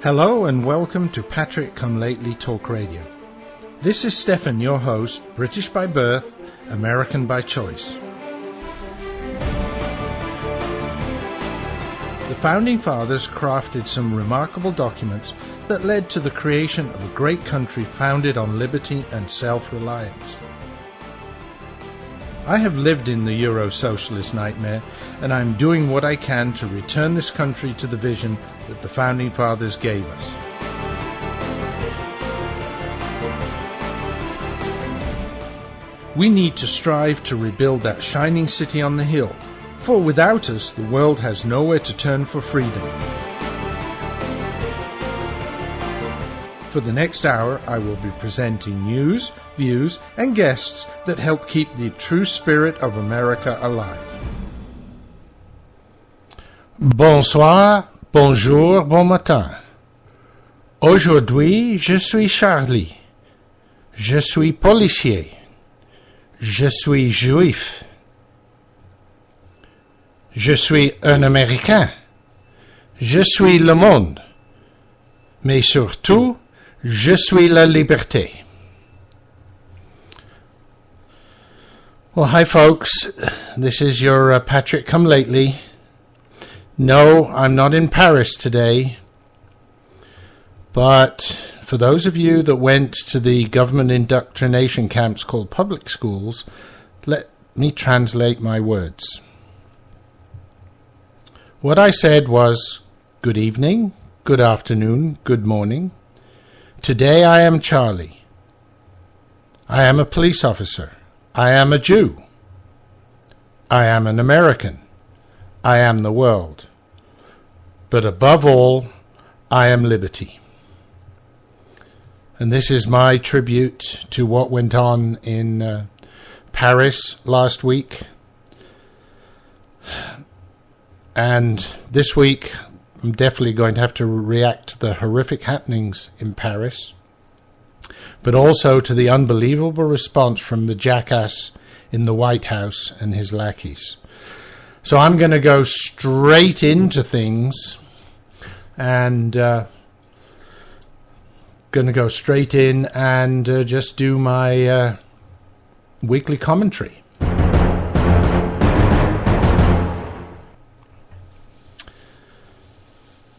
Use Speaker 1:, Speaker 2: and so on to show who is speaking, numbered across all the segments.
Speaker 1: Hello and welcome to Patrick Come Lately Talk Radio. This is Stefan, your host, British by birth, American by choice. The Founding Fathers crafted some remarkable documents that led to the creation of a great country founded on liberty and self-reliance. I have lived in the Euro-socialist nightmare, and I'm doing what I can to return this country to the vision that the Founding Fathers gave us. We need to strive to rebuild that shining city on the hill, for without us, the world has nowhere to turn for freedom. For the next hour, I will be presenting news, views, and guests that help keep the true spirit of America alive.
Speaker 2: Bonsoir, bonjour, bon matin. Aujourd'hui, je suis Charlie. Je suis policier. Je suis juif. Je suis un Américain. Je suis le monde. Mais surtout, je suis la liberté. Well, hi folks. This is your Patrick Come Lately. No, I'm not in Paris today. But for those of you that went to the government indoctrination camps called public schools, let me translate my words. What I said was, good evening, good afternoon, good morning. Today I am Charlie. I am a police officer. I am a Jew. I am an American. I am the world. But above all, I am liberty. And this is my tribute to what went on in Paris last week. And this week, I'm definitely going to have to react to the horrific happenings in Paris, but also to the unbelievable response from the jackass in the White House and his lackeys. So I'm going to go straight into things and just do my weekly commentary.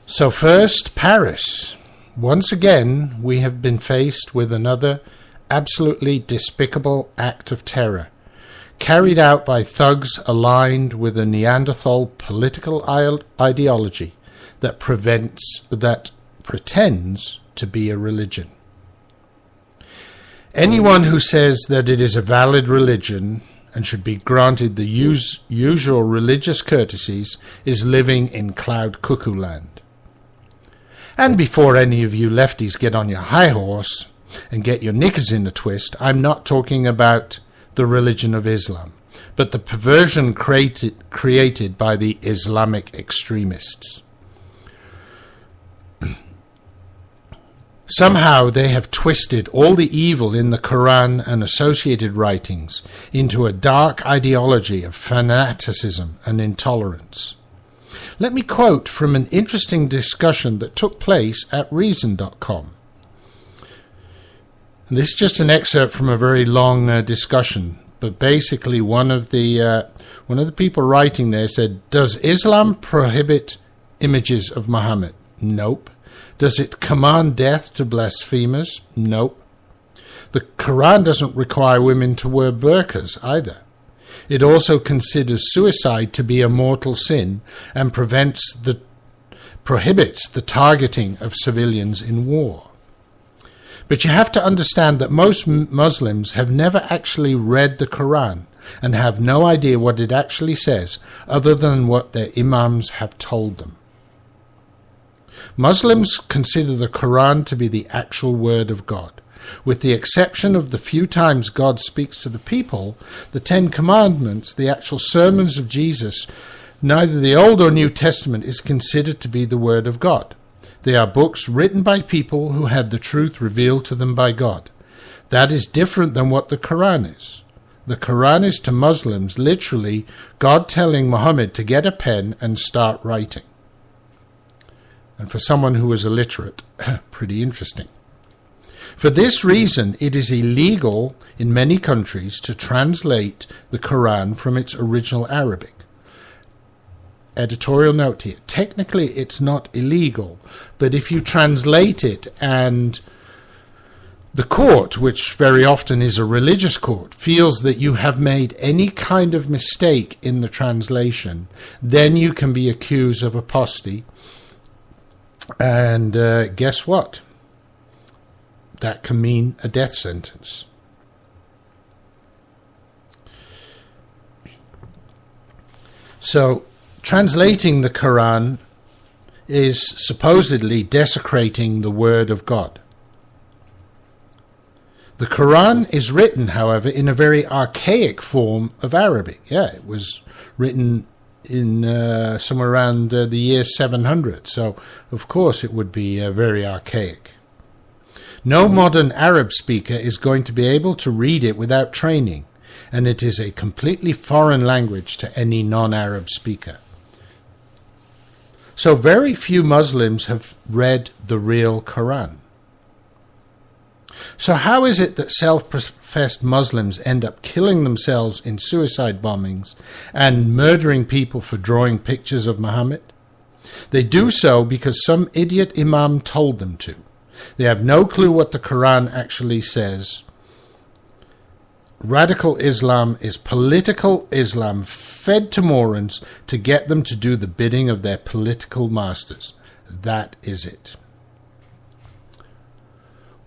Speaker 2: So first, Paris. Once again, we have been faced with another absolutely despicable act of terror, carried out by thugs aligned with a Neanderthal political ideology that pretends to be a religion. Anyone who says that it is a valid religion and should be granted the usual religious courtesies is living in cloud cuckoo land. And before any of you lefties get on your high horse and get your knickers in a twist, I'm not talking about the religion of Islam, but the perversion created by the Islamic extremists. Somehow they have twisted all the evil in the Quran and associated writings into a dark ideology of fanaticism and intolerance. Let me quote from an interesting discussion that took place at reason.com. This is just an excerpt from a very long discussion, but basically one of the people writing there said, "Does Islam prohibit images of Muhammad? Nope. Does it command death to blasphemers? Nope. The Quran doesn't require women to wear burqas either. It also considers suicide to be a mortal sin and prohibits the targeting of civilians in war." But you have to understand that most Muslims have never actually read the Quran and have no idea what it actually says other than what their imams have told them. Muslims consider the Quran to be the actual word of God. With the exception of the few times God speaks to the people, the Ten Commandments, the actual sermons of Jesus, neither the Old or New Testament is considered to be the Word of God. They are books written by people who had the truth revealed to them by God. That is different than what the Quran is. The Quran is to Muslims literally God telling Muhammad to get a pen and start writing. And for someone who was illiterate, pretty interesting. For this reason, it is illegal in many countries to translate the Quran from its original Arabic. Editorial note here. Technically, it's not illegal, but if you translate it and the court, which very often is a religious court, feels that you have made any kind of mistake in the translation, then you can be accused of apostasy. And guess what? That can mean a death sentence. So, translating the Quran is supposedly desecrating the word of God. The Quran is written, however, in a very archaic form of Arabic. Yeah, it was written in somewhere around the year 700. So, of course, it would be very archaic. No modern Arab speaker is going to be able to read it without training, and it is a completely foreign language to any non-Arab speaker. So very few Muslims have read the real Quran. So how is it that self-professed Muslims end up killing themselves in suicide bombings and murdering people for drawing pictures of Muhammad? They do so because some idiot imam told them to. They have no clue what the Quran actually says. Radical Islam is political Islam fed to morons to get them to do the bidding of their political masters. That is it.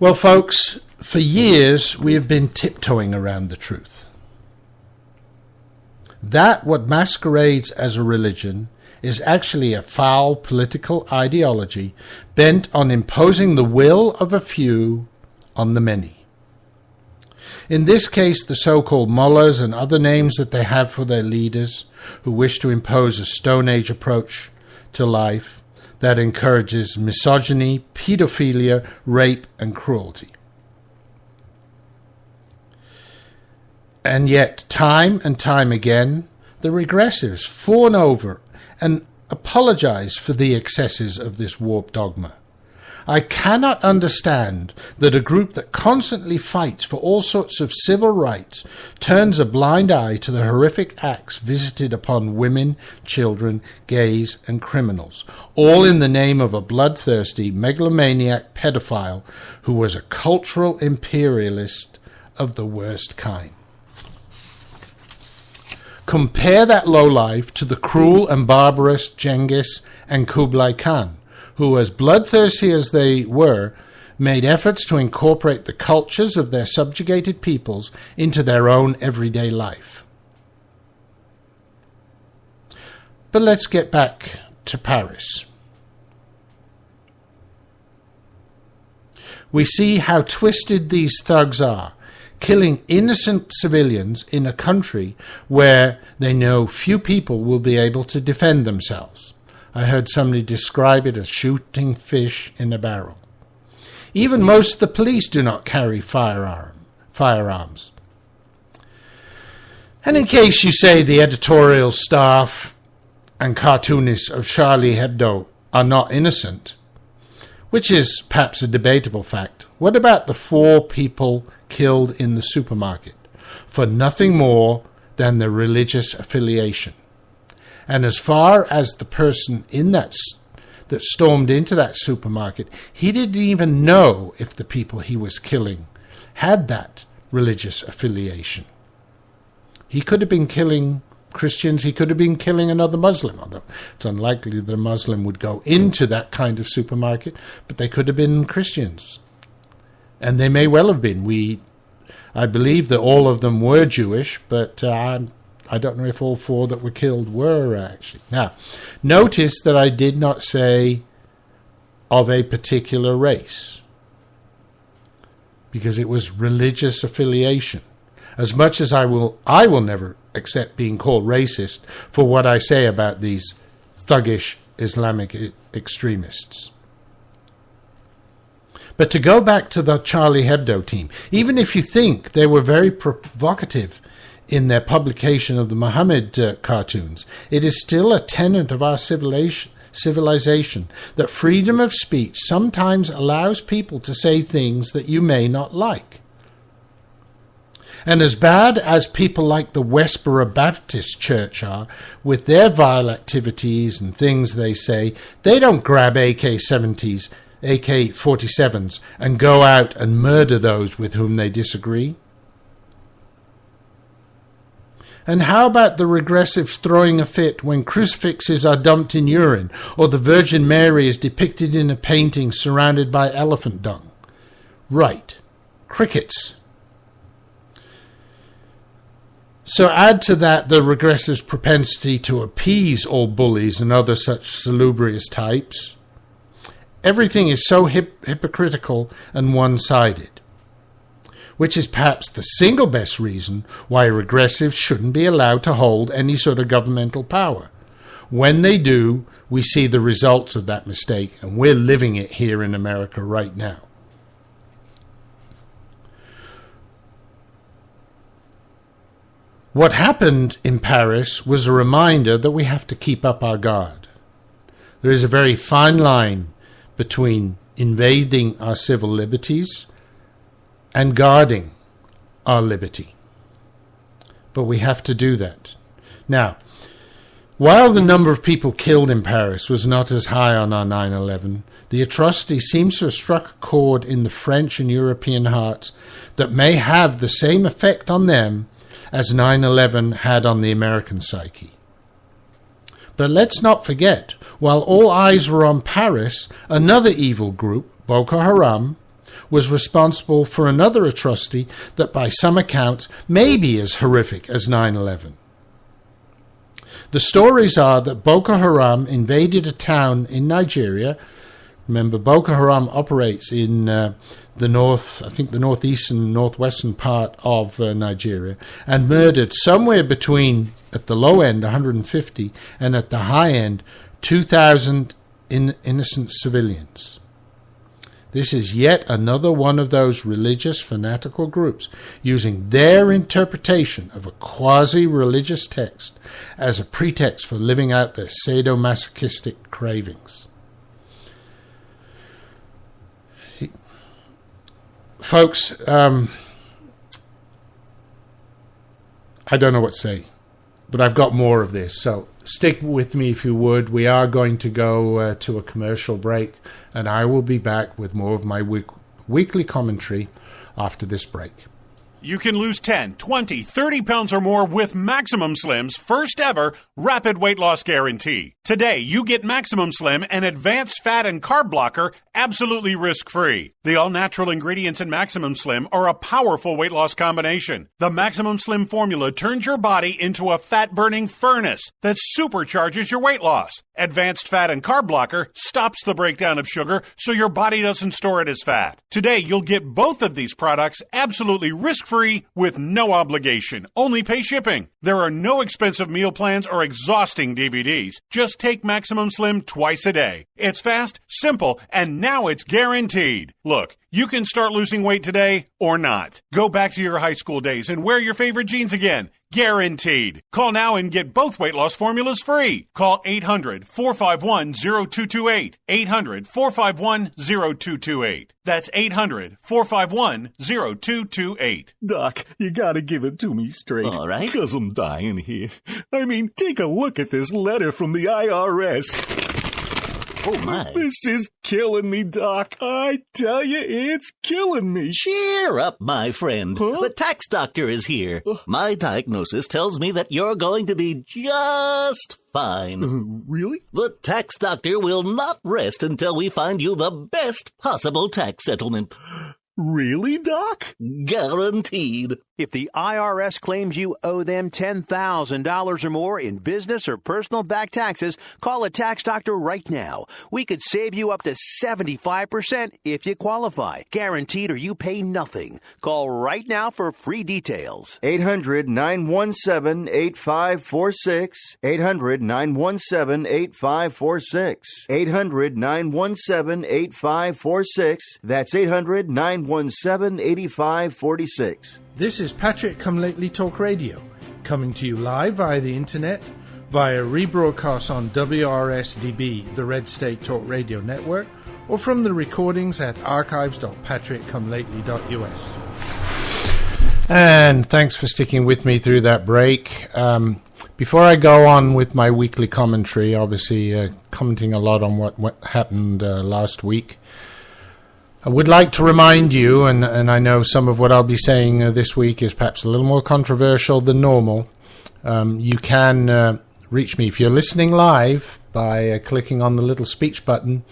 Speaker 2: Well, folks, for years we have been tiptoeing around the truth. That what masquerades as a religion is actually a foul political ideology bent on imposing the will of a few on the many. In this case, the so-called mullahs and other names that they have for their leaders who wish to impose a Stone Age approach to life that encourages misogyny, pedophilia, rape, and cruelty. And yet, time and time again, the regressives fawn over and apologize for the excesses of this warped dogma. I cannot understand that a group that constantly fights for all sorts of civil rights turns a blind eye to the horrific acts visited upon women, children, gays, and criminals, all in the name of a bloodthirsty, megalomaniac pedophile who was a cultural imperialist of the worst kind. Compare that lowlife to the cruel and barbarous Genghis and Kublai Khan, who, as bloodthirsty as they were, made efforts to incorporate the cultures of their subjugated peoples into their own everyday life. But let's get back to Paris. We see how twisted these thugs are, killing innocent civilians in a country where they know few people will be able to defend themselves. I heard somebody describe it as shooting fish in a barrel. Even most of the police do not carry firearms. And in case you say the editorial staff and cartoonists of Charlie Hebdo are not innocent, which is perhaps a debatable fact, what about the 4 people killed in the supermarket for nothing more than their religious affiliation? And as far as the person in that stormed into that supermarket, he didn't even know if the people he was killing had that religious affiliation. He could have been killing Christians, he could have been killing another Muslim, although it's unlikely that a Muslim would go into that kind of supermarket, but they could have been Christians. And they may well have been. I believe that all of them were Jewish, but I don't know if all 4 that were killed were actually. Now, notice that I did not say of a particular race, because it was religious affiliation. As much as I will never accept being called racist for what I say about these thuggish Islamic extremists. But to go back to the Charlie Hebdo team, even if you think they were very provocative in their publication of the Muhammad cartoons, it is still a tenet of our civilization civilization that freedom of speech sometimes allows people to say things that you may not like. And as bad as people like the Westboro Baptist Church are, with their vile activities and things they say, they don't grab AK-47s and go out and murder those with whom they disagree. And how about the regressives throwing a fit when crucifixes are dumped in urine, or the Virgin Mary is depicted in a painting surrounded by elephant dung? Right. Crickets. So add to that the regressive's propensity to appease all bullies and other such salubrious types. Everything is so hypocritical and one-sided, which is perhaps the single best reason why regressives shouldn't be allowed to hold any sort of governmental power. When they do, we see the results of that mistake, and we're living it here in America right now. What happened in Paris was a reminder that we have to keep up our guard. There is a very fine line between invading our civil liberties and guarding our liberty. But we have to do that. Now, while the number of people killed in Paris was not as high on our 9/11, the atrocity seems to have struck a chord in the French and European hearts that may have the same effect on them as 9/11 had on the American psyche. But let's not forget, while all eyes were on Paris, another evil group, Boko Haram, was responsible for another atrocity that by some accounts may be as horrific as 9/11. The stories are that Boko Haram invaded a town in Nigeria. Remember, Boko Haram operates in the north, I think the northeastern, northwestern part of Nigeria, and murdered somewhere between, at the low end, 150, and at the high end, 2,000 innocent civilians. This is yet another one of those religious fanatical groups using their interpretation of a quasi-religious text as a pretext for living out their sadomasochistic cravings. Folks, I don't know what to say, but I've got more of this, so stick with me if you would. We are going to go to a commercial break, and I will be back with more of my weekly commentary after this break.
Speaker 3: You can lose 10, 20, 30 pounds or more with Maximum Slim's first ever rapid weight loss guarantee. Today, you get Maximum Slim, an advanced fat and carb blocker, absolutely risk-free. The all-natural ingredients in Maximum Slim are a powerful weight loss combination. The Maximum Slim formula turns your body into a fat-burning furnace that supercharges your weight loss. Advanced fat and carb blocker stops the breakdown of sugar so your body doesn't store it as fat. Today, you'll get both of these products absolutely risk-free with no obligation. Only pay shipping. There are no expensive meal plans or exhausting DVDs. Just take Maximum Slim twice a day. It's fast, simple, and now it's guaranteed. Look, you can start losing weight today or not. Go back to your high school days and wear your favorite jeans again. Guaranteed. Call now and get both weight loss formulas free. Call 800-451-0228. 800-451-0228. That's 800-451-0228.
Speaker 4: Doc, you gotta give it to me straight.
Speaker 5: All right.
Speaker 4: 'Cause I'm dying here. I mean, take a look at this letter from the IRS.
Speaker 5: Oh, my.
Speaker 4: This is killing me, Doc. I tell you, it's killing me.
Speaker 5: Cheer up, my friend.
Speaker 4: Huh?
Speaker 5: The tax doctor is here. My diagnosis tells me that you're going to be just fine.
Speaker 4: Really?
Speaker 5: The tax doctor will not rest until we find you the best possible tax settlement.
Speaker 4: Really, Doc?
Speaker 5: Guaranteed.
Speaker 6: If the IRS claims you owe them $10,000 or more in business or personal back taxes, call a tax doctor right now. We could save you up to 75% if you qualify. Guaranteed or you pay nothing. Call right now for free details.
Speaker 7: 800-917-8546. 800-917-8546. 800-917-8546. That's 800-917-8546.
Speaker 1: This is Patrick Come Lately Talk Radio, coming to you live via the internet, via rebroadcast on WRSDB, the Red State Talk Radio Network, or from the recordings at archives.patrickcomelately.us.
Speaker 2: And thanks for sticking with me through that break. Before I go on with my weekly commentary, obviously commenting a lot on what happened last week, I would like to remind you, and I know some of what I'll be saying this week is perhaps a little more controversial than normal. You can reach me if you're listening live by clicking on the little speech button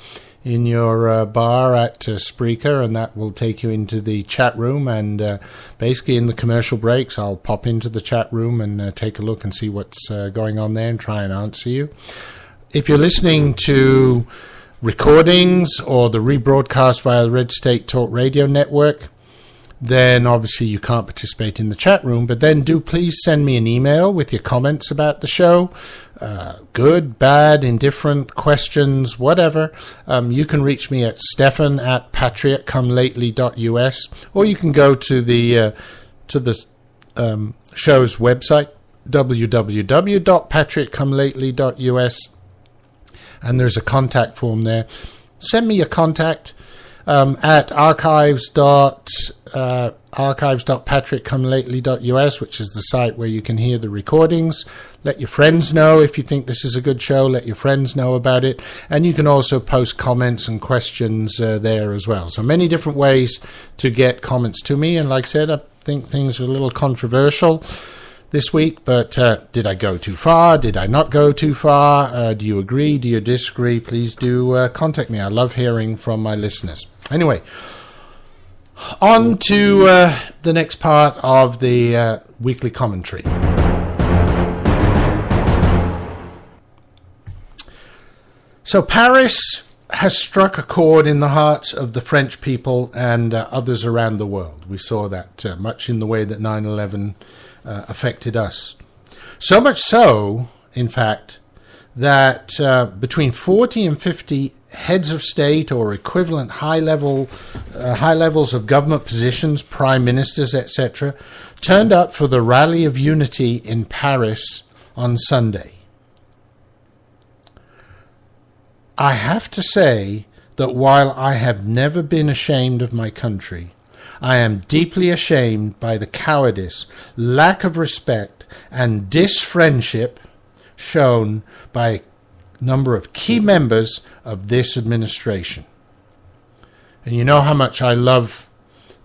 Speaker 2: in your bar at Spreaker, and that will take you into the chat room. And basically in the commercial breaks, I'll pop into the chat room and take a look and see what's going on there and try and answer you. If you're listening to recordings or the rebroadcast via the Red State Talk Radio Network, then obviously you can't participate in the chat room, but then do please send me an email with your comments about the show, good, bad, indifferent, questions, whatever. You can reach me at stefan@patriotcomelately.us, or you can go to the show's website, www.patriotcomelately.us, and there's a contact form there. Send me your contact at archives.patrickcomelately.us, which is the site where you can hear the recordings. Let your friends know if you think this is a good show. Let your friends know about it. And you can also post comments and questions there as well. So many different ways to get comments to me. And like I said, I think things are a little controversial this week, but did I go too far? Did I not go too far? Do you agree? Do you disagree? Please do contact me. I love hearing from my listeners. Anyway, on to the next part of the weekly commentary. So Paris has struck a chord in the hearts of the French people and others around the world. We saw that much in the way that 9/11 affected us. So much so, in fact, that between 40 and 50 heads of state or equivalent high levels of government positions, prime ministers, etc., turned up for the Rally of Unity in Paris on Sunday. I have to say that while I have never been ashamed of my country, I am deeply ashamed by the cowardice, lack of respect, and disfriendship shown by a number of key members of this administration. And you know how much I love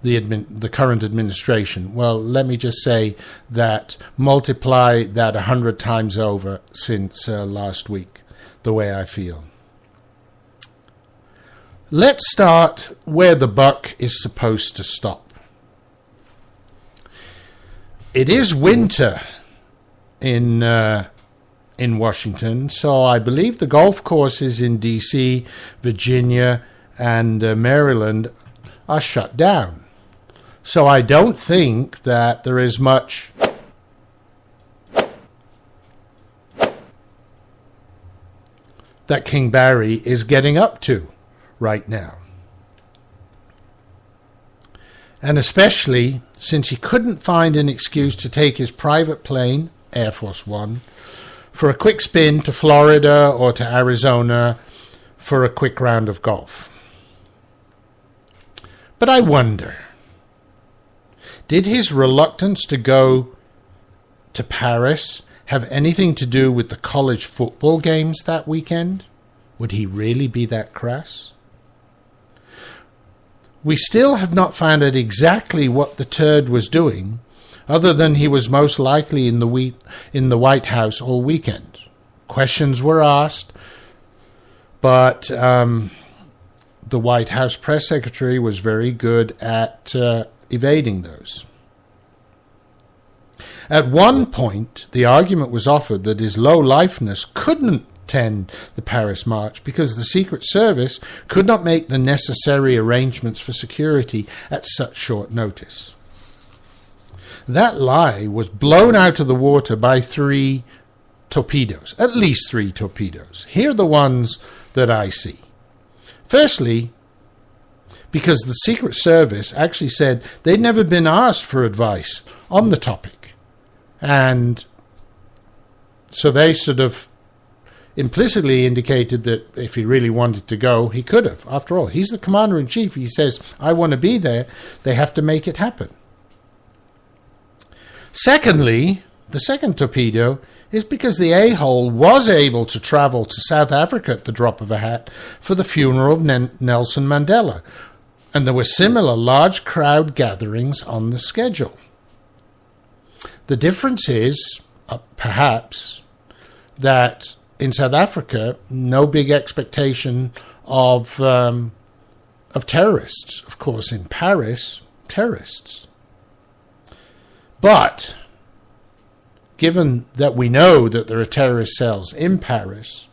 Speaker 2: the current administration. Well, let me just say that multiply that 100 times over since last week, the way I feel. Let's start where the buck is supposed to stop. It is winter in Washington, so I believe the golf courses in D.C., Virginia, and Maryland are shut down. So I don't think that there is much that King Barry is getting up to right now. And especially since he couldn't find an excuse to take his private plane, Air Force One, for a quick spin to Florida or to Arizona for a quick round of golf. But I wonder, did his reluctance to go to Paris have anything to do with the college football games that weekend? Would he really be that crass? We still have not found out exactly what the turd was doing, other than he was most likely in the White House all weekend. Questions were asked, but the White House press secretary was very good at evading those. At one point, the argument was offered that his low-lifeness couldn't attend the Paris March because the Secret Service could not make the necessary arrangements for security at such short notice. That lie was blown out of the water by 3 torpedoes, at least 3 torpedoes. Here are the ones that I see. Firstly, because the Secret Service actually said they'd never been asked for advice on the topic. And So they sort of implicitly indicated that if he really wanted to go, he could have. After all, he's the commander-in-chief. He says, I want to be there. They have to make it happen. Secondly, the second torpedo is because the a-hole was able to travel to South Africa at the drop of a hat for the funeral of Nelson Mandela. And there were similar large crowd gatherings on the schedule. The difference is, perhaps, that in South Africa, no big expectation of terrorists. Of course, in Paris, terrorists. But given that we know that there are terrorist cells in Paris,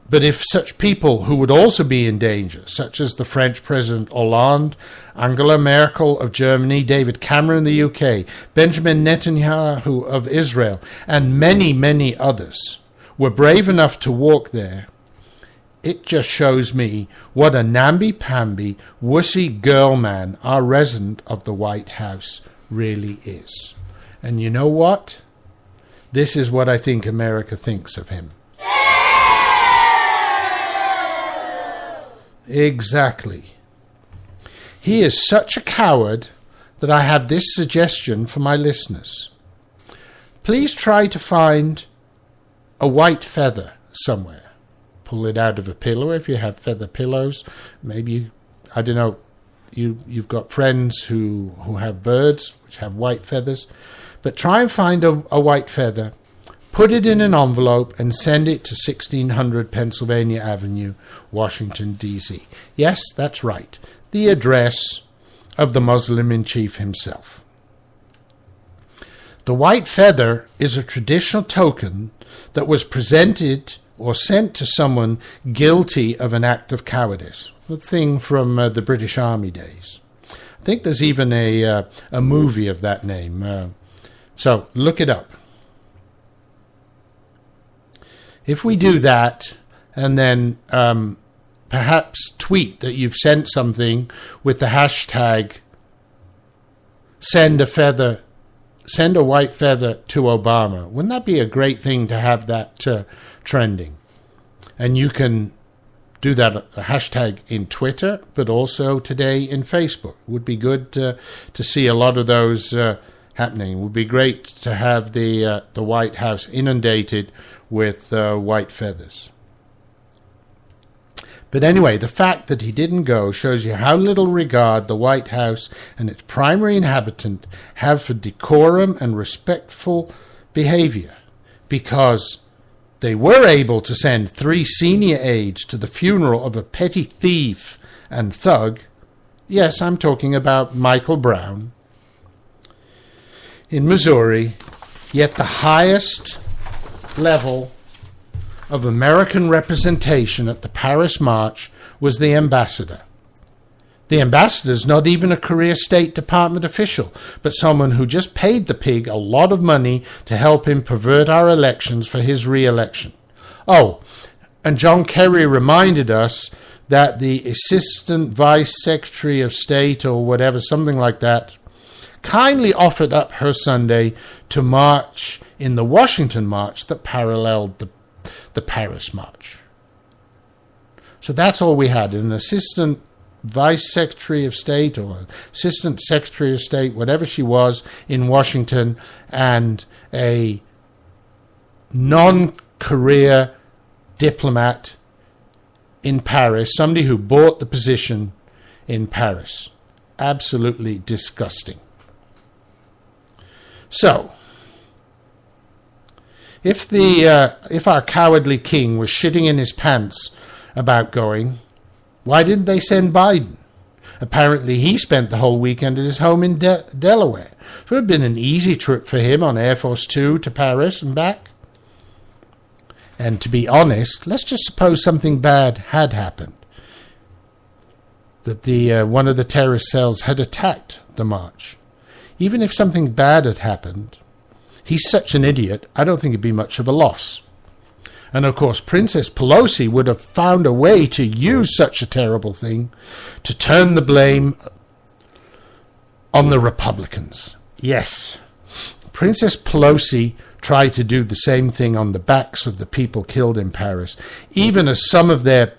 Speaker 2: but if such people who would also be in danger, such as the French President Hollande, Angela Merkel of Germany, David Cameron of the UK, Benjamin Netanyahu of Israel, and many, many others were brave enough to walk there, it just shows me what a namby-pamby, wussy girl man our resident of the White House really is. And you know what? This is what I think America thinks of him. Exactly. He is such a coward that I have this suggestion for my listeners. Please try to find a white feather somewhere. Pull it out of a pillow if you have feather pillows. Maybe, I don't know, you've got friends who have birds which have white feathers. But try and find a white feather, put it in an envelope, and send it to 1600 Pennsylvania Avenue, Washington, D.C. Yes, that's right. The address of the Muslim-in-chief himself. The white feather is a traditional token that was presented or sent to someone guilty of an act of cowardice. A thing from the British Army days. I think there's even a movie of that name. So look it up. If we do that, and then perhaps tweet that you've sent something with the hashtag send a white feather to Obama, wouldn't that be a great thing to have that trending? And you can do that a hashtag in Twitter, but also today in Facebook. It would be good to see a lot of those happening. It would be great to have the White House inundated with white feathers. But anyway, the fact that he didn't go shows you how little regard the White House and its primary inhabitant have for decorum and respectful behavior, because they were able to send 3 senior aides to the funeral of a petty thief and thug. Yes, I'm talking about Michael Brown in Missouri, yet the highest level of American representation at the Paris March was the ambassador. The ambassador's not even a career State Department official, but someone who just paid the pig a lot of money to help him pervert our elections for his re-election. Oh, and John Kerry reminded us that the Assistant Vice Secretary of State or whatever, something like that, kindly offered up her Sunday to march in the Washington March that paralleled the Paris March. So that's all we had, an Assistant Vice Secretary of State or Assistant Secretary of State, whatever she was, in Washington, and a non-career diplomat in Paris, somebody who bought the position in Paris. Absolutely disgusting. So, if our cowardly king was shitting in his pants about going, why didn't they send Biden? Apparently he spent the whole weekend at his home in Delaware. It would have been an easy trip for him on Air Force Two to Paris and back. And to be honest, let's just suppose something bad had happened. That one of the terrorist cells had attacked the march. Even if something bad had happened, he's such an idiot, I don't think it'd be much of a loss. And of course, Princess Pelosi would have found a way to use such a terrible thing to turn the blame on the Republicans. Yes, Princess Pelosi try to do the same thing on the backs of the people killed in Paris, even as some of their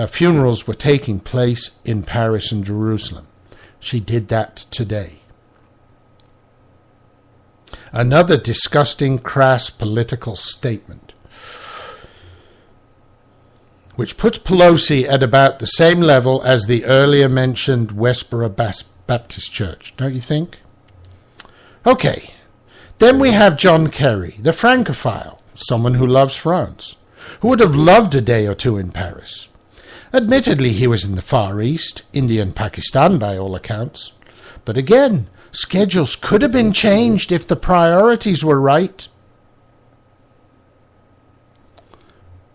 Speaker 2: funerals were taking place in Paris and Jerusalem. She did that today. Another disgusting, crass political statement, which puts Pelosi at about the same level as the earlier mentioned Westboro Baptist Church, don't you think? Okay, then we have John Kerry, the Francophile, someone who loves France, who would have loved a day or two in Paris. Admittedly, he was in the Far East, India and Pakistan by all accounts. But again, schedules could have been changed if the priorities were right.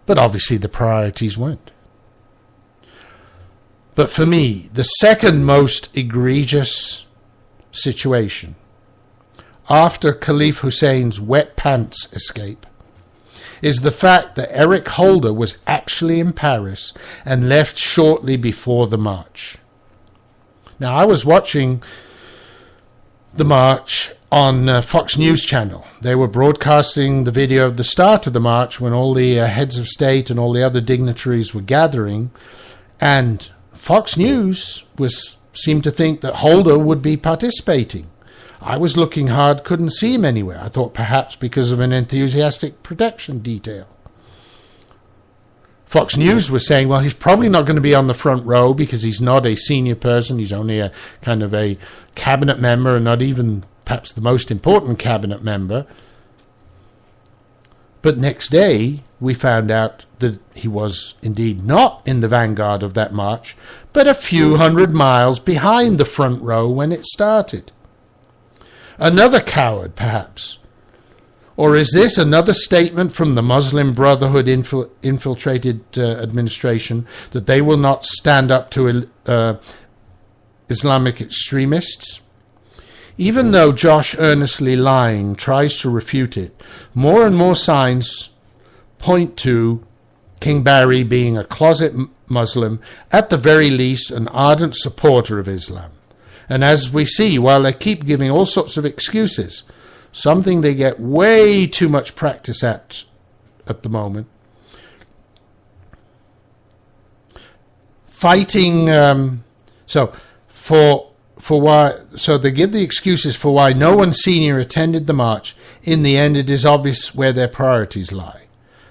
Speaker 2: But obviously the priorities weren't. But for me, the second most egregious situation, after Khalif Hussein's wet pants escape, is the fact that Eric Holder was actually in Paris and left shortly before the march. Now, I was watching the march on Fox News Channel. They were broadcasting the video of the start of the march when all the heads of state and all the other dignitaries were gathering, and Fox News seemed to think that Holder would be participating. I was looking hard, couldn't see him anywhere. I thought perhaps because of an enthusiastic protection detail. Fox News was saying, well, he's probably not going to be on the front row because he's not a senior person. He's only a kind of a cabinet member, and not even perhaps the most important cabinet member. But next day, we found out that he was indeed not in the vanguard of that march, but a few hundred miles behind the front row when it started. Another coward, perhaps. Or is this another statement from the Muslim Brotherhood infiltrated administration that they will not stand up to Islamic extremists? Even though Josh Earnestly Lying tries to refute it, more and more signs point to King Barry being a closet Muslim, at the very least an ardent supporter of Islam. And as we see, while they keep giving all sorts of excuses, something they get way too much practice at the moment, fighting. So they give the excuses for why no one senior attended the march. In the end, it is obvious where their priorities lie.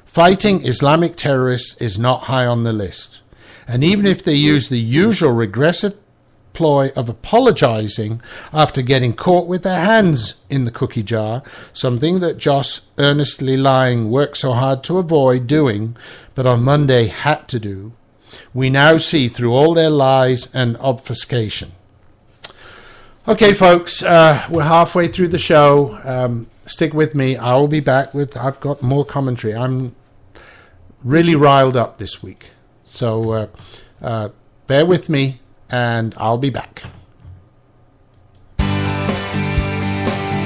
Speaker 2: Fighting Islamic terrorists is not high on the list, and even if they use the usual regressive ploy of apologizing after getting caught with their hands in the cookie jar, something that Josh Earnestly Lying worked so hard to avoid doing, but on Monday had to do, we now see through all their lies and obfuscation. Okay, folks, we're halfway through the show. Stick with me. I will be back I've got more commentary. I'm really riled up this week. So bear with me, and I'll be back.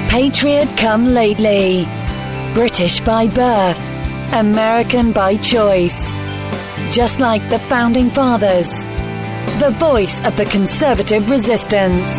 Speaker 8: Patriot come lately. British by birth. American by choice. Just like the Founding Fathers. The voice of the conservative resistance.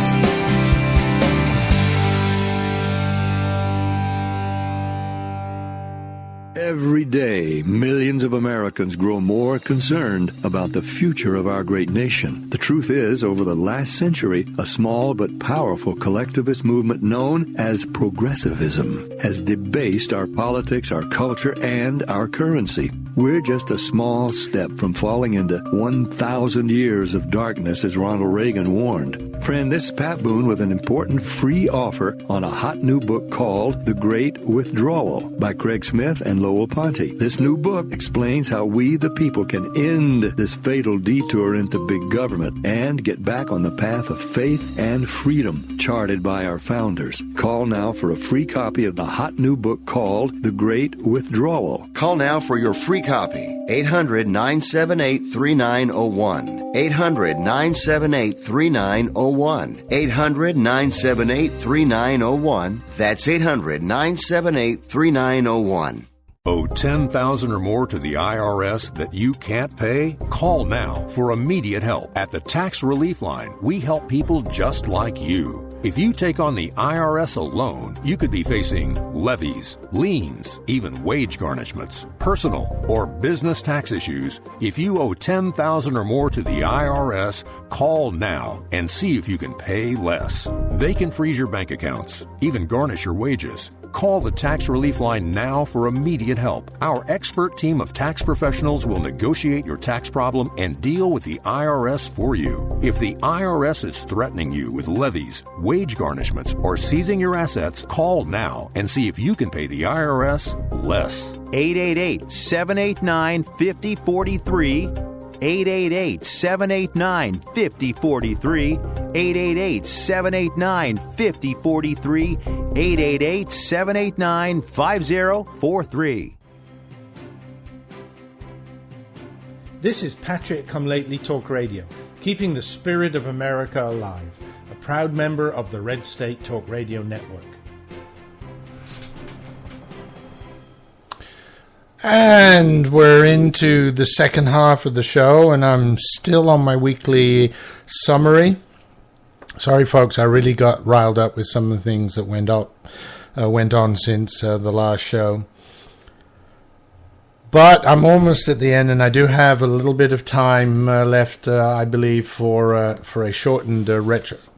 Speaker 9: Every day, millions of Americans grow more concerned about the future of our great nation. The truth is, over the last century, a small but powerful collectivist movement known as progressivism has debased our politics, our culture, and our currency. We're just a small step from falling into 1,000 years of darkness, as Ronald Reagan warned. Friend, this is Pat Boone with an important free offer on a hot new book called The Great Withdrawal by Craig Smith and Lowell Ponte. This new book explains how we, the people, can end this fatal detour into big government and get back on the path of faith and freedom charted by our founders. Call now for a free copy of the hot new book called The Great Withdrawal.
Speaker 7: Call now for your free copy. 800-978-3901. 800-978-3901. 800-978-3901. That's 800-978-3901.
Speaker 10: Owe $10,000 or more to the IRS that you can't pay? Call now for immediate help. At the Tax Relief Line, we help people just like you. If you take on the IRS alone, you could be facing levies, liens, even wage garnishments, personal or business tax issues. If you owe $10,000 or more to the IRS, call now and see if you can pay less. They can freeze your bank accounts, even garnish your wages. Call the Tax Relief Line now for immediate help. Our expert team of tax professionals will negotiate your tax problem and deal with the IRS for you. If the IRS is threatening you with levies, wage garnishments, or seizing your assets, call now and see if you can pay the IRS less.
Speaker 6: 888-789-5043. 888-789-5043. 888-789-5043. 888-789-5043.
Speaker 1: This is Patrick Come Lately Talk Radio, keeping the spirit of America alive, a proud member of the Red State Talk Radio Network.
Speaker 2: And we're into the second half of the show, and I'm still on my weekly summary. Sorry, folks, I really got riled up with some of the things that went on since the last show. But I'm almost at the end, and I do have a little bit of time left, I believe, for a shortened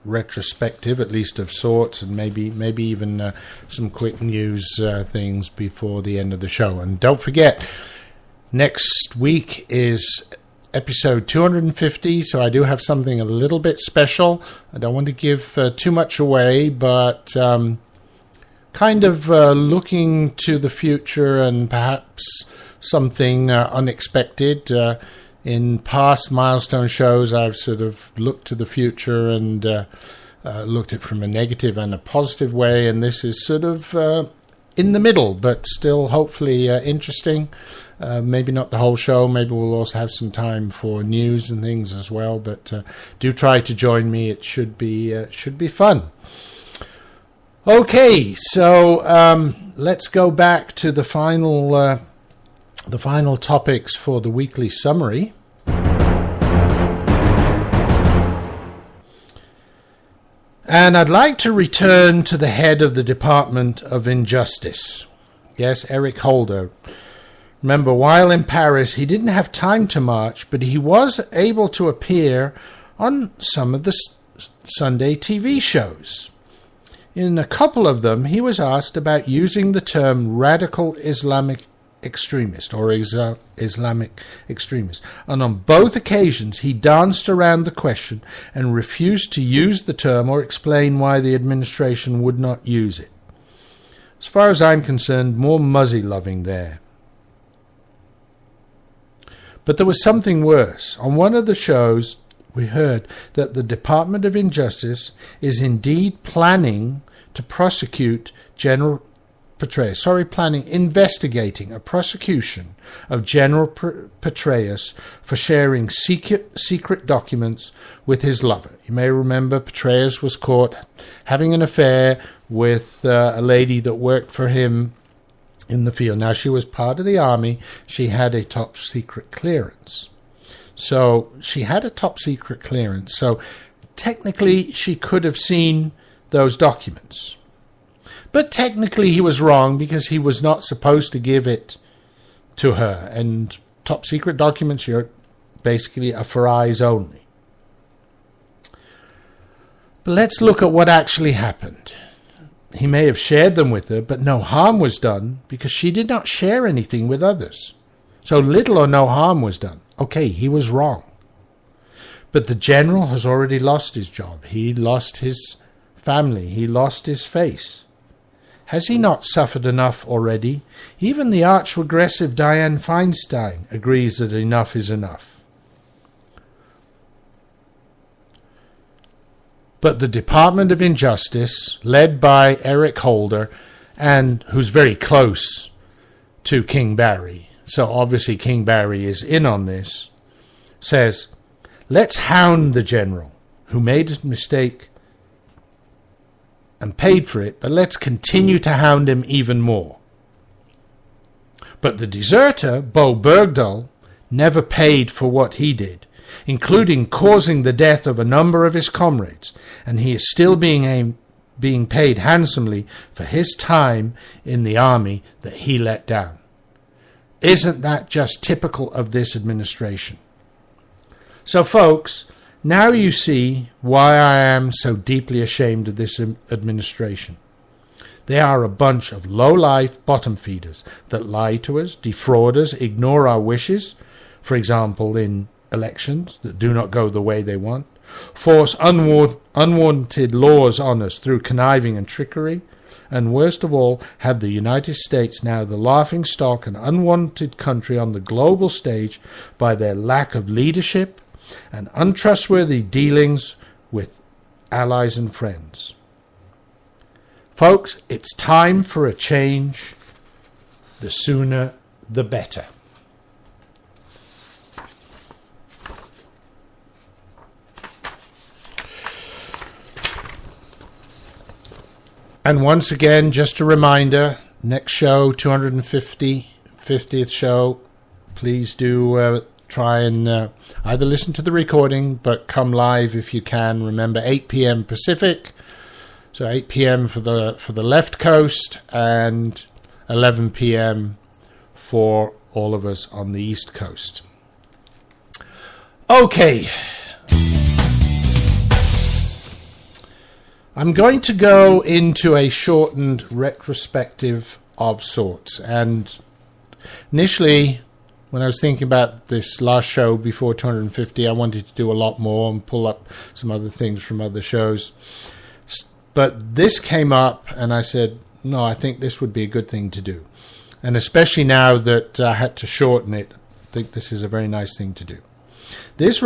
Speaker 2: retrospective, at least of sorts, and maybe even some quick news things before the end of the show. And don't forget, next week is episode 250, so I do have something a little bit special. I don't want to give too much away, but kind of looking to the future and perhaps something unexpected. In past milestone shows, I've sort of looked to the future and looked at it from a negative and a positive way, and this is sort of in the middle, but still hopefully interesting. Maybe not the whole show. Maybe we'll also have some time for news and things as well. But do try to join me. It should be fun. Okay, so let's go back to the final topics for the weekly summary. And I'd like to return to the head of the Department of Injustice. Yes, Eric Holder. Remember, while in Paris, he didn't have time to march, but he was able to appear on some of the Sunday TV shows. In a couple of them, he was asked about using the term radical Islamic extremist or Islamic extremist. And on both occasions, he danced around the question and refused to use the term or explain why the administration would not use it. As far as I'm concerned, more muzzy-loving there. But there was something worse. On one of the shows, we heard that the Department of Injustice is indeed planning to prosecute investigating a prosecution of General Petraeus for sharing secret documents with his lover. You may remember Petraeus was caught having an affair with a lady that worked for him in the field. Now, she was part of the army. She had a top secret clearance. So she had a top secret clearance. So technically she could have seen those documents. But technically he was wrong because he was not supposed to give it to her. And top secret documents are basically for eyes only. But let's look at what actually happened. He may have shared them with her, but no harm was done because she did not share anything with others. So little or no harm was done. Okay, he was wrong. But the general has already lost his job. He lost his family. He lost his face. Has he not suffered enough already? Even the arch-regressive Dianne Feinstein agrees that enough is enough. But the Department of Injustice, led by Eric Holder, and who's very close to King Barry, so obviously King Barry is in on this, says, let's hound the general who made a mistake and paid for it, but let's continue to hound him even more. But the deserter, Bo Bergdahl, never paid for what he did. including causing the death of a number of his comrades, and he is still being paid handsomely for his time in the army that he let down. Isn't that just typical of this administration? So, folks, now you see why I am so deeply ashamed of this administration. They are a bunch of low-life bottom feeders that lie to us, defraud us, ignore our wishes, for example, in elections that do not go the way they want, force unwanted laws on us through conniving and trickery, and worst of all, have the United States now the laughingstock and unwanted country on the global stage by their lack of leadership and untrustworthy dealings with allies and friends. Folks, it's time for a change. The sooner, the better. And once again, just a reminder, next show, 250th show, please do try and either listen to the recording, but come live if you can. Remember, 8 p.m. Pacific, so 8 p.m. for the left coast, and 11 p.m. for all of us on the east coast. Okay. I'm going to go into a shortened retrospective of sorts. And initially, when I was thinking about this last show before 250, I wanted to do a lot more and pull up some other things from other shows. But this came up, and I said, no, I think this would be a good thing to do. And especially now that I had to shorten it, I think this is a very nice thing to do. This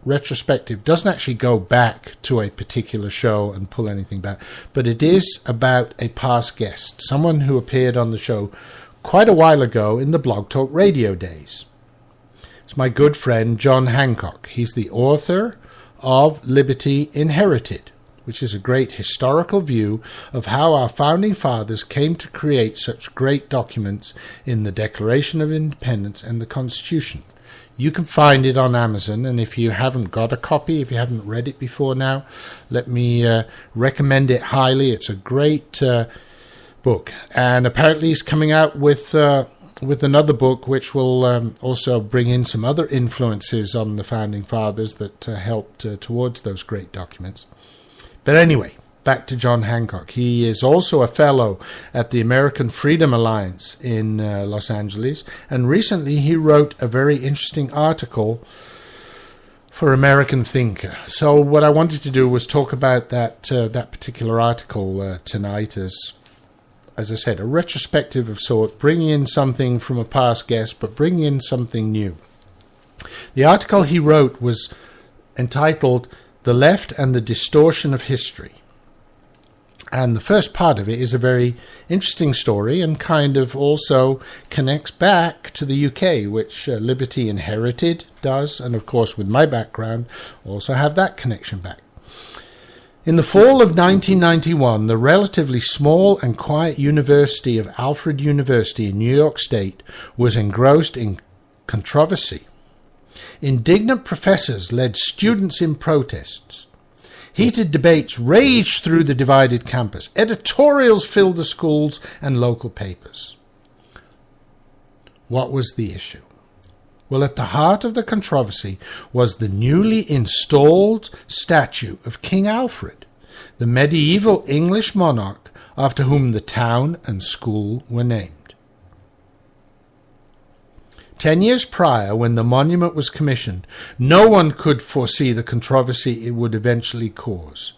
Speaker 2: retrospective doesn't actually go back to a particular show and pull anything back, but it is about a past guest, someone who appeared on the show quite a while ago in the Blog Talk Radio days. It's my good friend John Hancock. He's the author of Liberty Inherited, which is a great historical view of how our founding fathers came to create such great documents in the Declaration of Independence and the Constitution. You can find it on Amazon, and if you haven't got a copy, if you haven't read it before now, let me recommend it highly. It's a great book, and apparently he's coming out with another book which will also bring in some other influences on the Founding Fathers that helped towards those great documents. But anyway, back to John Hancock. He is also a fellow at the American Freedom Alliance in Los Angeles, and recently he wrote a very interesting article for American Thinker. So what I wanted to do was talk about that particular article tonight as I said, a retrospective of sort, bringing in something from a past guest, but bringing in something new. The article he wrote was entitled The Left and the Distortion of History. And the first part of it is a very interesting story and kind of also connects back to the UK, which Liberty Inherited does, and of course with my background also have that connection back. In the fall of 1991, the relatively small and quiet University of Alfred University in New York State was engrossed in controversy. Indignant professors led students in protests. Heated debates raged through the divided campus. Editorials filled the schools and local papers. What was the issue? Well, at the heart of the controversy was the newly installed statue of King Alfred, the medieval English monarch after whom the town and school were named. 10 years prior, when the monument was commissioned, no one could foresee the controversy it would eventually cause.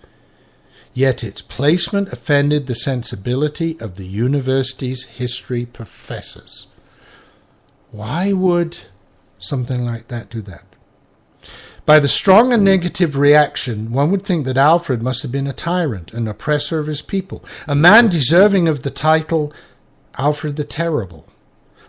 Speaker 2: Yet its placement offended the sensibility of the university's history professors. Why would something like that do that? By the strong and negative reaction, one would think that Alfred must have been a tyrant, an oppressor of his people, a man deserving of the title Alfred the Terrible.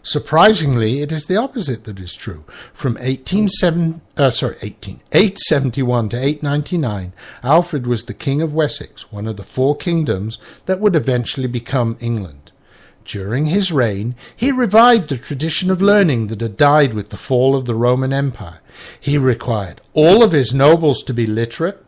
Speaker 2: Surprisingly, it is the opposite that is true. From 871 to 899, Alfred was the King of Wessex, one of the four kingdoms that would eventually become England. During his reign, he revived the tradition of learning that had died with the fall of the Roman Empire. He required all of his nobles to be literate,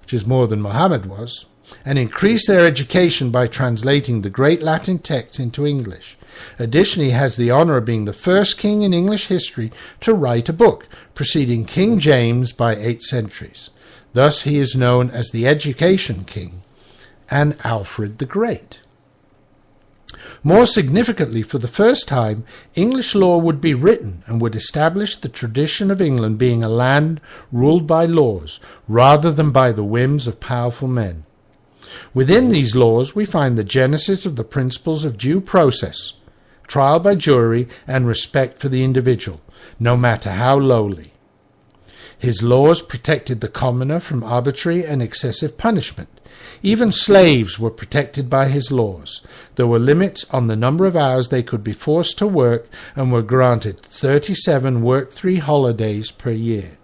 Speaker 2: which is more than Muhammad was, and increased their education by translating the great Latin texts into English. Additionally, he has the honor of being the first king in English history to write a book, preceding King James by 8 centuries. Thus, he is known as the Education King and Alfred the Great. More significantly, for the first time, English law would be written and would establish the tradition of England being a land ruled by laws rather than by the whims of powerful men. Within these laws, we find the genesis of the principles of due process, trial by jury, and respect for the individual, no matter how lowly. His laws protected the commoner from arbitrary and excessive punishment. Even slaves were protected by his laws. There were limits on the number of hours they could be forced to work and were granted 37 work-free holidays per year.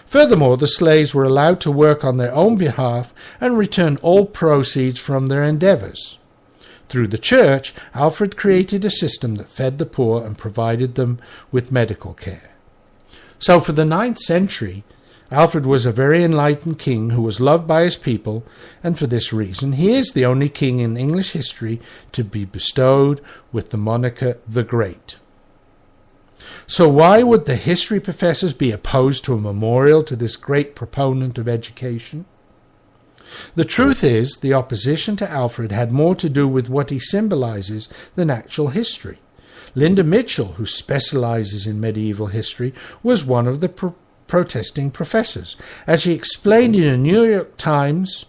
Speaker 2: Furthermore, the slaves were allowed to work on their own behalf and return all proceeds from their endeavors. Through the church, Alfred created a system that fed the poor and provided them with medical care. So for the 9th century, Alfred was a very enlightened king who was loved by his people, and for this reason he is the only king in English history to be bestowed with the moniker the Great. So why would the history professors be opposed to a memorial to this great proponent of education? The truth is, the opposition to Alfred had more to do with what he symbolizes than actual history. Linda Mitchell, who specializes in medieval history, was one of the protesting professors. As she explained in a New York Slimes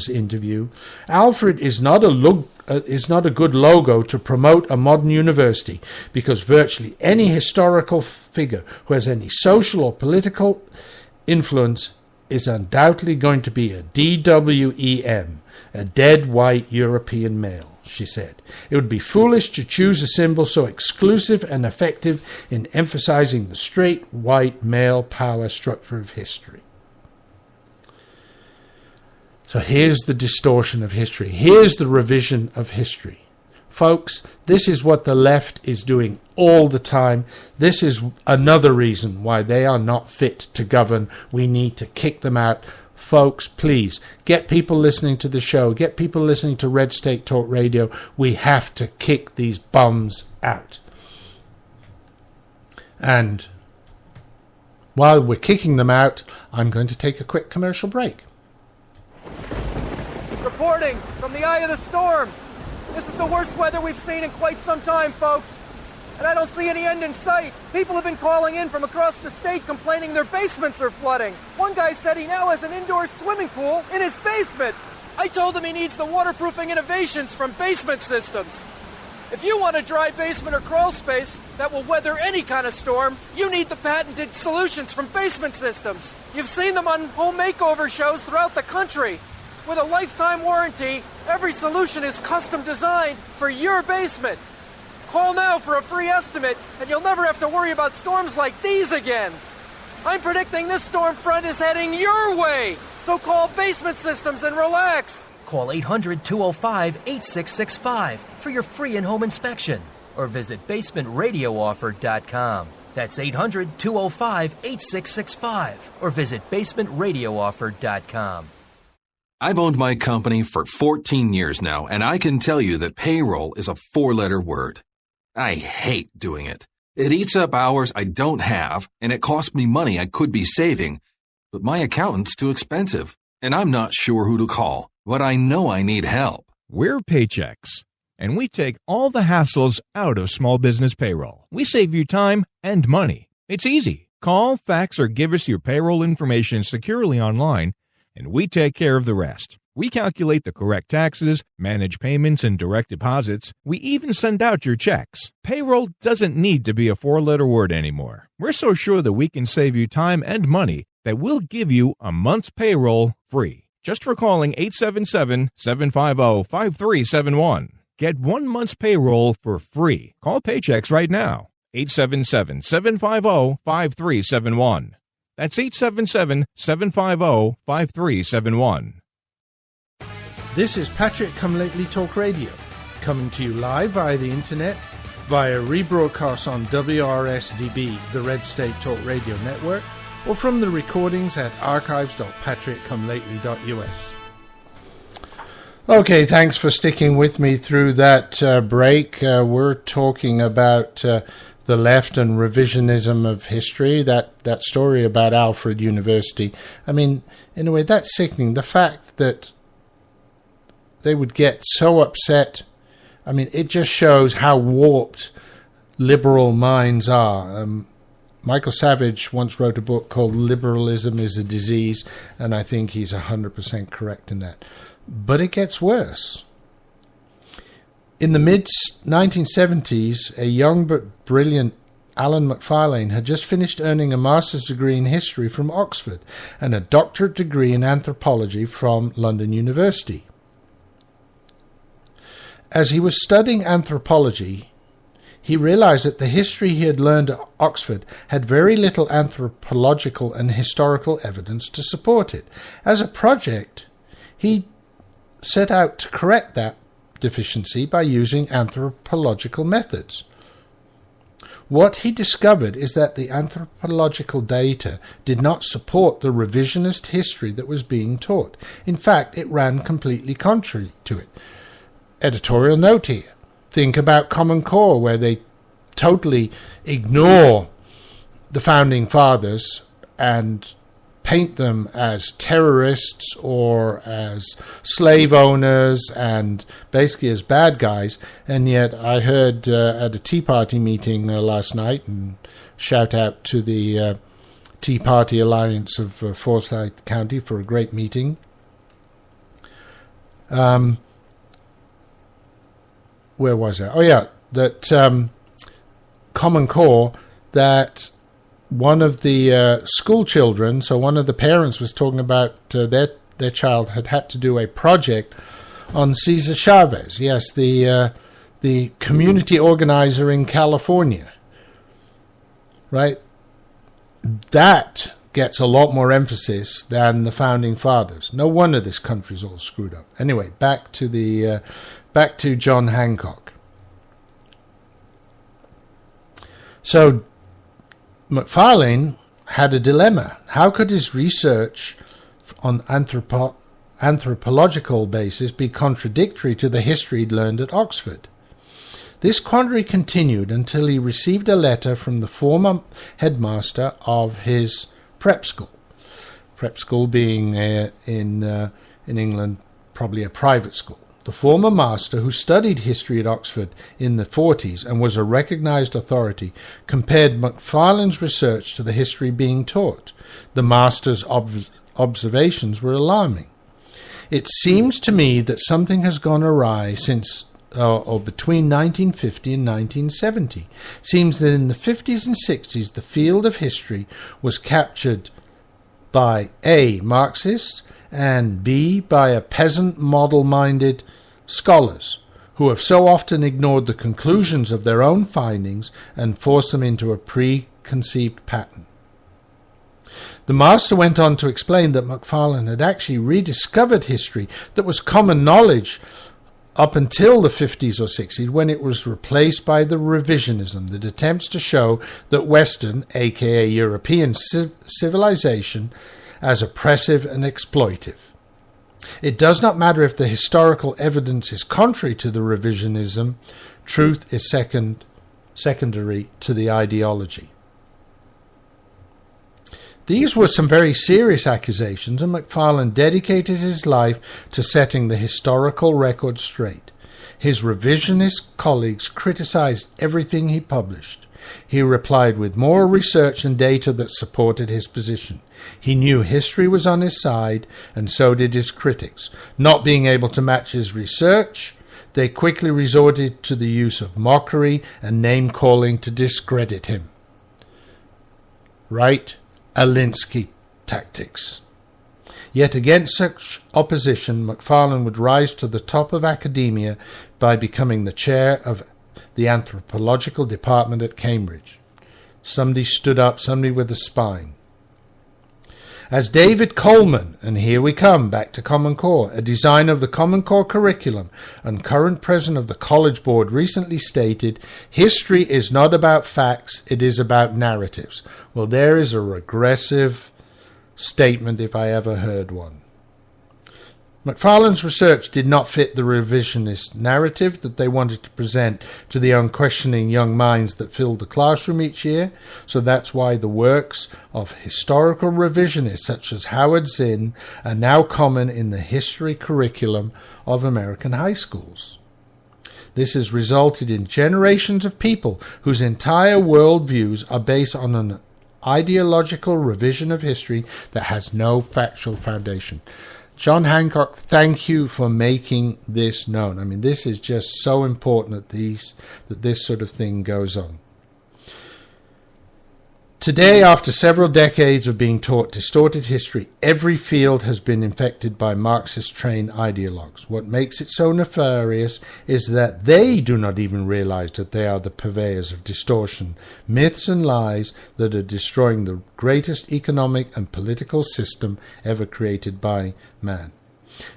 Speaker 2: interview, Alfred is not a good logo to promote a modern university because virtually any historical figure who has any social or political influence is undoubtedly going to be a DWEM, a dead white European male, she said. It would be foolish to choose a symbol so exclusive and effective in emphasizing the straight white male power structure of history. So here's the distortion of history. Here's the revision of history. Folks, this is what the left is doing all the time. This is another reason why they are not fit to govern. We need to kick them out. Folks, please, get people listening to the show. Get people listening to Red State Talk Radio. We have to kick these bums out. And while we're kicking them out, I'm going to take a quick commercial break.
Speaker 11: Reporting from the eye of the storm. This is the worst weather we've seen in quite some time, folks. And I don't see any end in sight. People have been calling in from across the state complaining their basements are flooding. One guy said he now has an indoor swimming pool in his basement. I told him he needs the waterproofing innovations from Basement Systems. If you want a dry basement or crawl space that will weather any kind of storm, you need the patented solutions from Basement Systems. You've seen them on home makeover shows throughout the country. With a lifetime warranty, every solution is custom designed for your basement. Call now for a free estimate, and you'll never have to worry about storms like these again. I'm predicting this storm front is heading your way, so call Basement Systems and relax.
Speaker 12: Call 800-205-8665 for your free in-home inspection, or visit basementradiooffer.com. That's 800-205-8665, or visit basementradiooffer.com.
Speaker 13: I've owned my company for 14 years now, and I can tell you that payroll is a 4-letter word. I hate doing it. It eats up hours I don't have, and it costs me money I could be saving. But my accountant's too expensive, and I'm not sure who to call, but I know I need help.
Speaker 14: We're Paychex, and we take all the hassles out of small business payroll. We save you time and money. It's easy. Call, fax, or give us your payroll information securely online, and we take care of the rest. We calculate the correct taxes, manage payments and direct deposits. We even send out your checks. Payroll doesn't need to be a 4-letter word anymore. We're so sure that we can save you time and money that we'll give you a month's payroll free. Just for calling 877-750-5371. Get 1 month's payroll for free. Call Paychex right now. 877-750-5371. That's 877-750-5371.
Speaker 1: This is Patrick Come Lately Talk Radio, coming to you live via the internet, via rebroadcast on WRSDB, the Red State Talk Radio Network, or from the recordings at archives.patrickcomelately.us.
Speaker 2: Okay, thanks for sticking with me through that break. We're talking about the left and revisionism of history, that story about Alfred University. I mean, in a way, that's sickening. The fact that they would get so upset, I mean, it just shows how warped liberal minds are. Michael Savage once wrote a book called Liberalism is a Disease, and I think he's 100% correct in that. But it gets worse. In the mid-1970s, a young but brilliant Alan Macfarlane had just finished earning a master's degree in history from Oxford and a doctorate degree in anthropology from London University. As he was studying anthropology, he realized that the history he had learned at Oxford had very little anthropological and historical evidence to support it. As a project, he set out to correct that deficiency by using anthropological methods. What he discovered is that the anthropological data did not support the revisionist history that was being taught. In fact, it ran completely contrary to it. Editorial note here. Think about Common Core, where they totally ignore the Founding Fathers and paint them as terrorists or as slave owners and basically as bad guys. And yet I heard at a Tea Party meeting last night, and shout out to the Tea Party Alliance of Forsyth County for a great meeting. Where was it? Oh, yeah, that Common Core, that one of the school children, so one of the parents was talking about their child had to do a project on Cesar Chavez. Yes, the community organizer in California, right? That gets a lot more emphasis than the Founding Fathers. No wonder this country's all screwed up. Anyway, back to John Hancock. So Macfarlane had a dilemma. How could his research on anthropological basis be contradictory to the history he'd learned at Oxford? This quandary continued until he received a letter from the former headmaster of his prep school. Prep school being in England probably a private school. The former master, who studied history at Oxford in the 40s and was a recognized authority, compared Macfarlane's research to the history being taught. The master's observations were alarming. It seems to me that something has gone awry since or between 1950 and 1970. It seems that in the 50s and 60s the field of history was captured by A, Marxists, and B, by a peasant model-minded scholars who have so often ignored the conclusions of their own findings and forced them into a preconceived pattern. The master went on to explain that Macfarlane had actually rediscovered history that was common knowledge up until the 50s or 60s, when it was replaced by the revisionism that attempts to show that Western, aka European civilization, as oppressive and exploitive. It does not matter if the historical evidence is contrary to the revisionism, truth is secondary to the ideology. These were some very serious accusations, and Macfarlane dedicated his life to setting the historical record straight. His revisionist colleagues criticized everything he published. He replied with more research and data that supported his position. He knew history was on his side, and so did his critics. Not being able to match his research, they quickly resorted to the use of mockery and name-calling to discredit him. Right? Alinsky tactics. Yet against such opposition, Macfarlane would rise to the top of academia by becoming the chair of the anthropological department at Cambridge. Somebody stood up, somebody with a spine. As David Coleman, and here we come back to Common Core, a designer of the Common Core curriculum and current president of the College Board, recently stated, history is not about facts, it is about narratives. Well, there is a regressive statement if I ever heard one. McFarlane's research did not fit the revisionist narrative that they wanted to present to the unquestioning young minds that filled the classroom each year, so that's why the works of historical revisionists such as Howard Zinn are now common in the history curriculum of American high schools. This has resulted in generations of people whose entire worldviews are based on an ideological revision of history that has no factual foundation. John Hancock, thank you for making this known. I mean, this is just so important that this sort of thing goes on. Today, after several decades of being taught distorted history, every field has been infected by Marxist-trained ideologues. What makes it so nefarious is that they do not even realize that they are the purveyors of distortion, myths and lies that are destroying the greatest economic and political system ever created by man.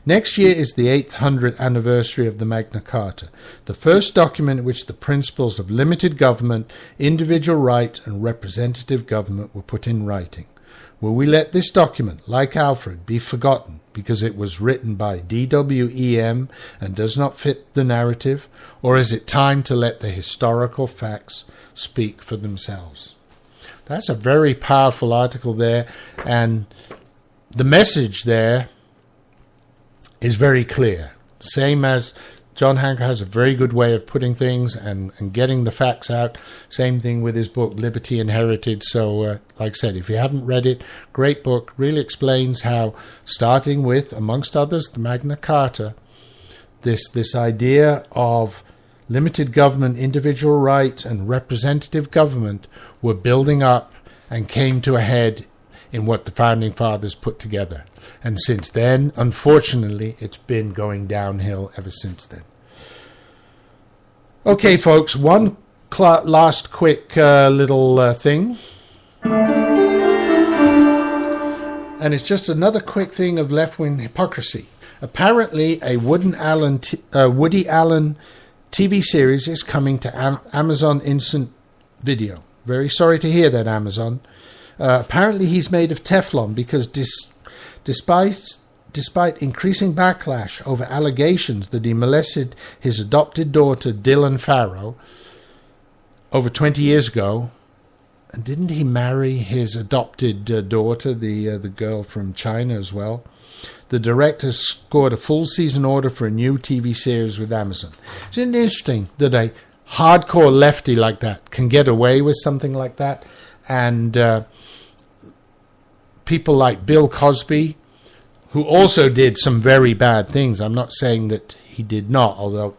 Speaker 2: Next year is the 800th anniversary of the Magna Carta, the first document in which the principles of limited government, individual rights, and representative government were put in writing. Will we let this document, like Alfred, be forgotten because it was written by DWEM and does not fit the narrative, or is it time to let the historical facts speak for themselves? That's a very powerful article there, and the message there is very clear. Same as John Hancock has a very good way of putting things and getting the facts out. Same thing with his book, Liberty and Heritage. So, like I said, if you haven't read it, great book. Really explains how, starting with, amongst others, the Magna Carta, this idea of limited government, individual rights, and representative government were building up and came to a head in what the Founding Fathers put together. And since then, unfortunately, it's been going downhill ever since then. Okay, folks, one last quick little thing. And it's just another quick thing of left-wing hypocrisy. Apparently, a Woody Allen TV series is coming to Amazon Instant Video. Very sorry to hear that, Amazon. Apparently, he's made of Teflon because Despite increasing backlash over allegations that he molested his adopted daughter, Dylan Farrow, over 20 years ago, and didn't he marry his adopted daughter, the girl from China as well? The director scored a full season order for a new TV series with Amazon. Isn't it interesting that a hardcore lefty like that can get away with something like that? And people like Bill Cosby, who also did some very bad things. I'm not saying that he did not, although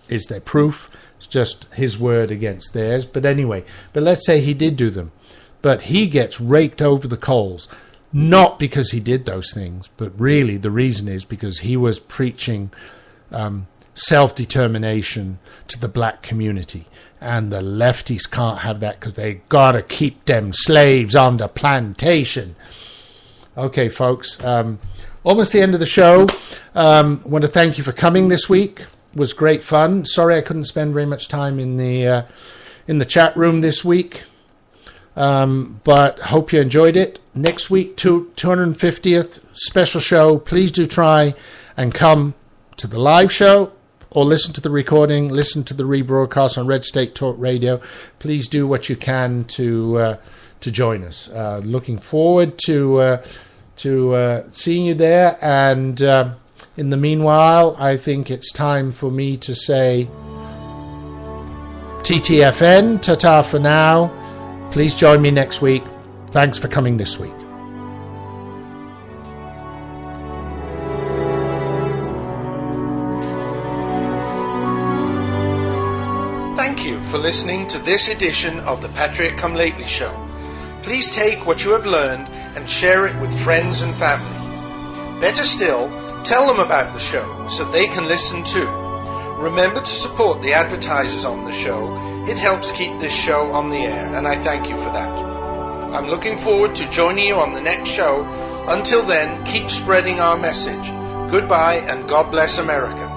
Speaker 2: is there proof? It's just his word against theirs. But anyway, but let's say he did do them. But he gets raked over the coals, not because he did those things, but really the reason is because he was preaching self-determination to the black community. And the lefties can't have that because they got to keep them slaves on the plantation. Okay, folks, almost the end of the show. Want to thank you for coming this week. It was great fun. Sorry I couldn't spend very much time in the chat room this week, but hope you enjoyed it. Next week, 250th special show. Please do try and come to the live show or listen to the recording, listen to the rebroadcast on Red State Talk Radio. Please do what you can to join us. Looking forward to seeing you there, and in the meanwhile, I think it's time for me to say TTFN, ta-ta for now. Please join me next week. Thanks for coming this week.
Speaker 1: Thank you for listening to this edition of the Patriot Come Lately Show. Please take what you have learned and share it with friends and family. Better still, tell them about the show so they can listen too. Remember to support the advertisers on the show. It helps keep this show on the air, and I thank you for that. I'm looking forward to joining you on the next show. Until then, keep spreading our message. Goodbye and God bless America.